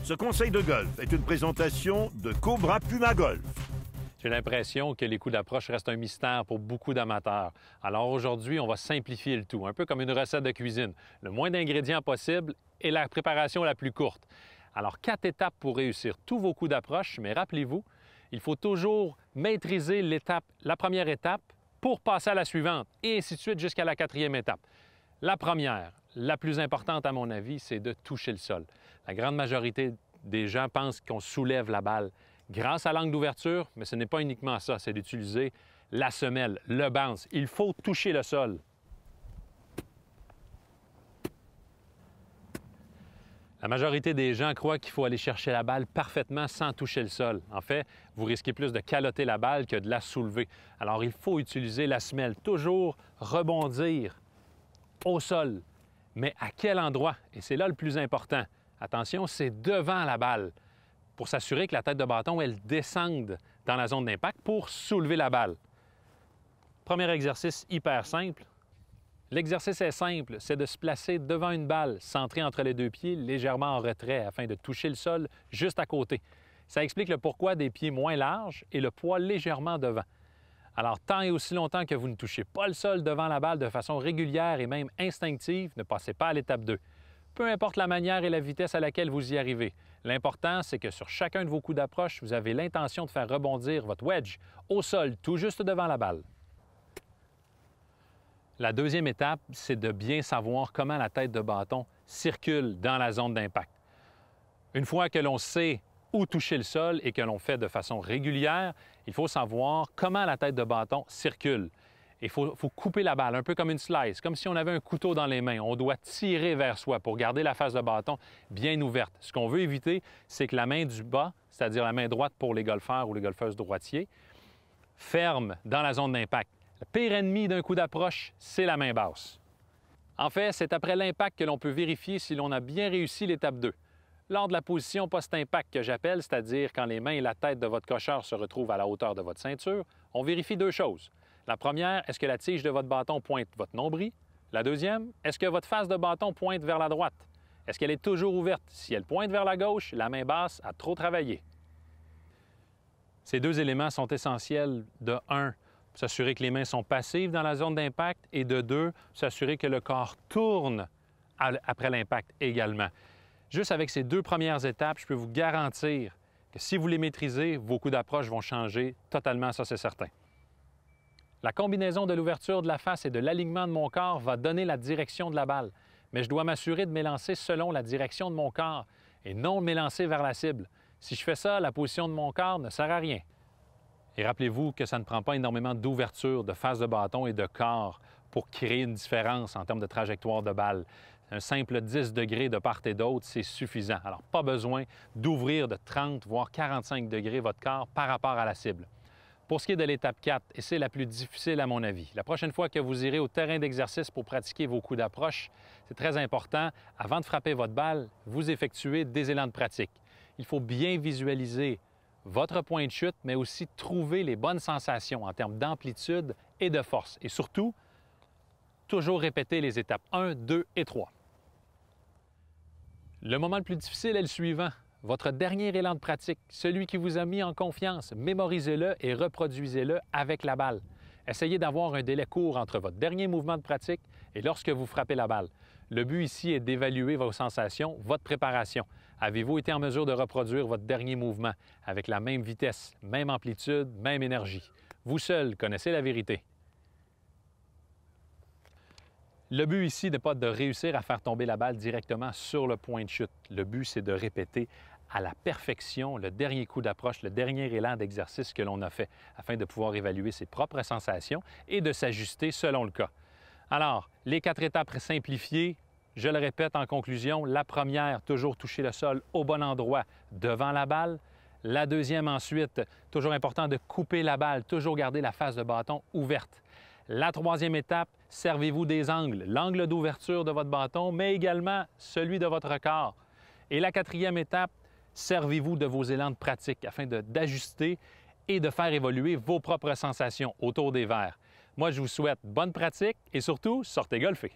Ce conseil de golf est une présentation de Cobra Puma Golf. J'ai l'impression que les coups d'approche restent un mystère pour beaucoup d'amateurs. Alors aujourd'hui, on va simplifier le tout, un peu comme une recette de cuisine. Le moins d'ingrédients possible et la préparation la plus courte. Alors 4 étapes pour réussir tous vos coups d'approche, mais rappelez-vous, il faut toujours maîtriser la première étape pour passer à la suivante et ainsi de suite jusqu'à la 4e étape. La première, la plus importante à mon avis, c'est de toucher le sol. La grande majorité des gens pensent qu'on soulève la balle grâce à l'angle d'ouverture, mais ce n'est pas uniquement ça, c'est d'utiliser la semelle, le bounce. Il faut toucher le sol. La majorité des gens croient qu'il faut aller chercher la balle parfaitement sans toucher le sol. En fait, vous risquez plus de caloter la balle que de la soulever. Alors, il faut utiliser la semelle, toujours rebondir au sol. Mais à quel endroit? Et c'est là le plus important. Attention, c'est devant la balle, pour s'assurer que la tête de bâton, elle descende dans la zone d'impact pour soulever la balle. Premier exercice hyper simple. L'exercice est simple, c'est de se placer devant une balle, centrée entre les deux pieds, légèrement en retrait, afin de toucher le sol juste à côté. Ça explique le pourquoi des pieds moins larges et le poids légèrement devant. Alors, tant et aussi longtemps que vous ne touchez pas le sol devant la balle de façon régulière et même instinctive, ne passez pas à l'étape 2. Peu importe la manière et la vitesse à laquelle vous y arrivez. L'important, c'est que sur chacun de vos coups d'approche, vous avez l'intention de faire rebondir votre wedge au sol, tout juste devant la balle. La deuxième étape, c'est de bien savoir comment la tête de bâton circule dans la zone d'impact. Une fois que l'on sait où toucher le sol et que l'on fait de façon régulière, il faut savoir comment la tête de bâton circule. Il faut couper la balle, un peu comme une slice, comme si on avait un couteau dans les mains. On doit tirer vers soi pour garder la face de bâton bien ouverte. Ce qu'on veut éviter, c'est que la main du bas, c'est-à-dire la main droite pour les golfeurs ou les golfeuses droitiers, ferme dans la zone d'impact. Le pire ennemi d'un coup d'approche, c'est la main basse. En fait, c'est après l'impact que l'on peut vérifier si l'on a bien réussi l'étape 2. Lors de la position post-impact que j'appelle, c'est-à-dire quand les mains et la tête de votre cocheur se retrouvent à la hauteur de votre ceinture, on vérifie 2 choses. La première, est-ce que la tige de votre bâton pointe votre nombril? La deuxième, est-ce que votre face de bâton pointe vers la droite? Est-ce qu'elle est toujours ouverte? Si elle pointe vers la gauche, la main basse a trop travaillé. Ces 2 éléments sont essentiels de 1, s'assurer que les mains sont passives dans la zone d'impact et de 2, s'assurer que le corps tourne après l'impact également. Juste avec ces 2 premières étapes, je peux vous garantir que si vous les maîtrisez, vos coups d'approche vont changer totalement, ça c'est certain. La combinaison de l'ouverture de la face et de l'alignement de mon corps va donner la direction de la balle, mais je dois m'assurer de m'élancer selon la direction de mon corps et non m'élancer vers la cible. Si je fais ça, la position de mon corps ne sert à rien. Et rappelez-vous que ça ne prend pas énormément d'ouverture de face de bâton et de corps pour créer une différence en termes de trajectoire de balle. Un simple 10 degrés de part et d'autre, c'est suffisant. Alors, pas besoin d'ouvrir de 30 voire 45 degrés votre corps par rapport à la cible. Pour ce qui est de l'étape 4, et c'est la plus difficile à mon avis, la prochaine fois que vous irez au terrain d'exercice pour pratiquer vos coups d'approche, c'est très important, avant de frapper votre balle, vous effectuez des élans de pratique. Il faut bien visualiser votre point de chute, mais aussi trouver les bonnes sensations en termes d'amplitude et de force. Et surtout, toujours répéter les étapes 1, 2 et 3. Le moment le plus difficile est le suivant. Votre dernier élan de pratique, celui qui vous a mis en confiance, mémorisez-le et reproduisez-le avec la balle. Essayez d'avoir un délai court entre votre dernier mouvement de pratique et lorsque vous frappez la balle. Le but ici est d'évaluer vos sensations, votre préparation. Avez-vous été en mesure de reproduire votre dernier mouvement avec la même vitesse, même amplitude, même énergie? Vous seul connaissez la vérité. Le but ici n'est pas de réussir à faire tomber la balle directement sur le point de chute. Le but, c'est de répéter à la perfection le dernier coup d'approche, le dernier élan d'exercice que l'on a fait, afin de pouvoir évaluer ses propres sensations et de s'ajuster selon le cas. Alors, les 4 étapes simplifiées, je le répète en conclusion, la première, toujours toucher le sol au bon endroit devant la balle. La deuxième ensuite, toujours important de couper la balle, toujours garder la face de bâton ouverte. La troisième étape, servez-vous des angles, l'angle d'ouverture de votre bâton, mais également celui de votre corps. Et la 4e étape, servez-vous de vos élans de pratique afin d'ajuster et de faire évoluer vos propres sensations autour des verres. Moi, je vous souhaite bonne pratique et surtout, sortez golfer.